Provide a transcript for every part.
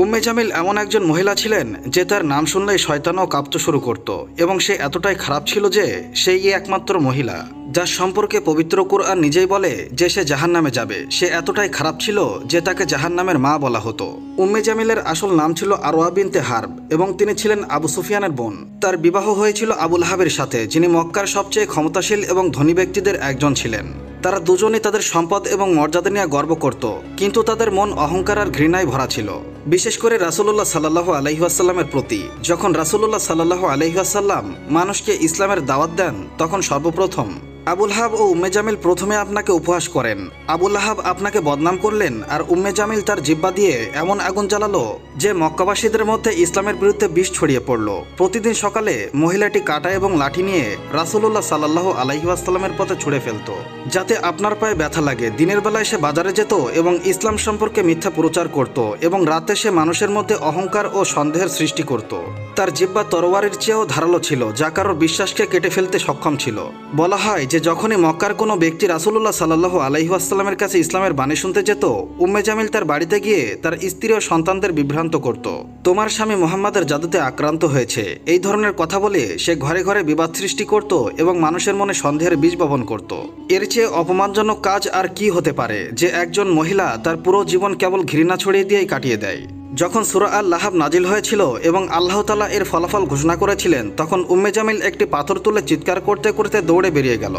উম্মে জামিল এমন একজন মহিলা ছিলেন যে তার নাম শুনলেই শয়তানও কাঁপতে শুরু করত এবং সে এতটাই খারাপ ছিল যে সেই একমাত্র মহিলা যার সম্পর্কে পবিত্র কুরআন নিজেই বলে যে সে জাহান্নামে যাবে। সে এতটাই খারাপ ছিল যে তাকে জাহান্নামের মা বলা হতো। উম্মে জামিলের আসল নাম ছিল আরওয়া বিনতে হারব এবং তিনি ছিলেন আবু সুফিয়ানের বোন। তার বিবাহ হয়েছিল আবু লাহাবের সাথে, যিনি মক্কার সবচেয়ে ক্ষমতাশীল এবং ধনী ব্যক্তিদের একজন ছিলেন। তারা দুজনেই তাদের সম্পদ এবং মর্যাদা নিয়ে গর্ব করত, কিন্তু তাদের মন অহংকার আর ঘৃণায় ভরা ছিল, বিশেষ করে রাসূলুল্লাহ সাল্লাল্লাহু আলাইহি ওয়াসাল্লামের প্রতি। যখন রাসূলুল্লাহ সাল্লাল্লাহু আলাইহি ওয়াসাল্লাম মানুষকে ইসলামের দাওয়াত দেন, তখন সর্বপ্রথম আবু লাহাব ও উম্মে জামিল প্রথমে আপনাকে উপহাস করেন। আবু লাহাব আপনাকে বদনাম করলেন আর উম্মে জামিল তার জিহ্বা দিয়ে এমন আগুন জ্বালালো যে মক্কাবাসীদের মধ্যে ইসলামের বিরুদ্ধে বিষ ছড়িয়ে পড়ল। প্রতিদিন সকালে মহিলাটি কাঁটা এবং লাঠি নিয়ে রাসূলুল্লাহ সাল্লাল্লাহু আলাইহি ওয়াসাল্লামের পথে ছুঁড়ে ফেলত, যাতে আপনার পায়ে ব্যথা লাগে। দিনের বেলায় সে বাজারে যেত এবং ইসলাম সম্পর্কে মিথ্যা প্রচার করত, এবং রাতে সে মানুষের মধ্যে অহংকার ও সন্দেহের সৃষ্টি করত। তার জিহ্বা তরবারির চেয়েও ধারালো ছিল, যা কারোর বিশ্বাসকে কেটে ফেলতে সক্ষম ছিল। বলা হয় যে যখনই মক্কার কোনো ব্যক্তি রাসূলুল্লাহ সাল্লাল্লাহু আলাইহি ওয়াসাল্লামের কাছে ইসলামের বাণী শুনতে যেত, উম্মে জামিল তার বাড়িতে গিয়ে তার স্ত্রী ও সন্তানদের বিভ্রান্ত করত। তোমার স্বামী মুহাম্মাদের জাদুতে আক্রান্ত হয়েছে, এই ধরনের কথা বলে সে ঘরে ঘরে বিবাদ সৃষ্টি করত এবং মানুষের মনে সন্দেহের বীজ বপন করত। এর চেয়ে অপমানজনক কাজ আর কি হতে পারে যে একজন মহিলা তার পুরো জীবন কেবল ঘৃণা ছড়িয়ে দিয়েই কাটিয়ে দেয়। যখন সূরা আল লাহাব নাজিল হয়েছিল এবং আল্লাহ তাআলা এর ফলাফল ঘোষণা করেছিলেন, তখন উম্মে জামিল একটি পাথর তুলে চিৎকার করতে করতে দৌড়ে বেরিয়ে গেল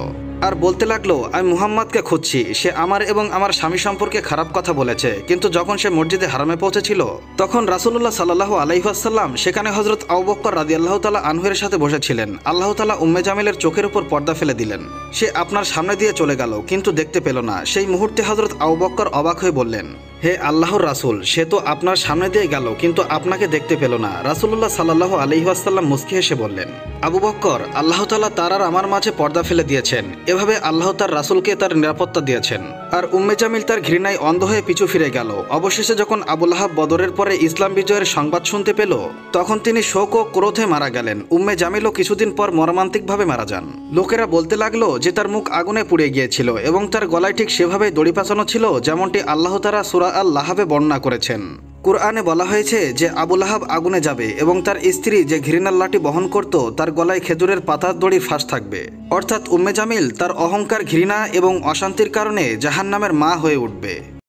আর বলতে লাগলো, আমি মুহাম্মাদকে খুঁজছি, সে আমার এবং আমার স্বামী সম্পর্কে খারাপ কথা বলেছে। কিন্তু যখন সে মসজিদে হারামে পৌঁছেছিল, তখন রাসূলুল্লাহ সাল্লাল্লাহু আলাইহি ওয়াসাল্লাম সেখানে হযরত আবু বকর রাদিয়াল্লাহু তাআলা আনহুর সাথে বসেছিলেন। আল্লাহ তাআলা উম্মে জামিলের চোখের উপর পর্দা ফেলে দিলেন। সে আপনার সামনে দিয়ে চলে গেল, কিন্তু দেখতে পেল না। সেই মুহূর্তে হযরত আবু বকর অবাক হয়ে বললেন, হে আল্লাহর রাসূল, সে তো আপনার সামনে দিয়ে গেল কিন্তু আপনাকে দেখতে পেল না। রাসূলুল্লাহ সাল্লাল্লাহু আলাইহি ওয়াসাল্লাম মুস্কি হেসে বললেন, আবু বকর, আল্লাহ তাআলা তার আর আমার মাঝে পর্দা ফেলে দিয়েছেন। এভাবে আল্লাহ তার রাসূলকে তার নিরাপত্তা দিয়েছেন। আর উম্মে জামিল তার ঘৃণায় অন্ধ হয়ে পিছু ফিরে গেল। অবশেষে যখন আবু লাহাব বদরের পরে ইসলাম বিজয়ের সংবাদ শুনতে পেল, তখন তিনি শোক ও ক্রোধে মারা গেলেন। উম্মে জামিলও কিছুদিন পর মর্মান্তিকভাবে মারা যান। লোকেরা বলতে লাগলো যে তার মুখ আগুনে পুড়ে গিয়েছিল এবং তার গলায় ঠিক সেভাবেই দড়ি পেঁচানো ছিল, যেমনটি আল্লাহ তাআলা সূরা আল লাহাবে বর্ণনা করেছেন। কুরআনে বলা হয়েছে যে আবু লাহাব আগুনে যাবে এবং তার স্ত্রী যে ঘৃণার লাঠি বহন করত, তার গলায় খেজুরের পাতার দড়ির ফাঁস থাকবে। অর্থাৎ উম্মে জামিল তার অহংকার, ঘৃণা এবং অশান্তির কারণে জাহান্নামের মা হয়ে উঠবে।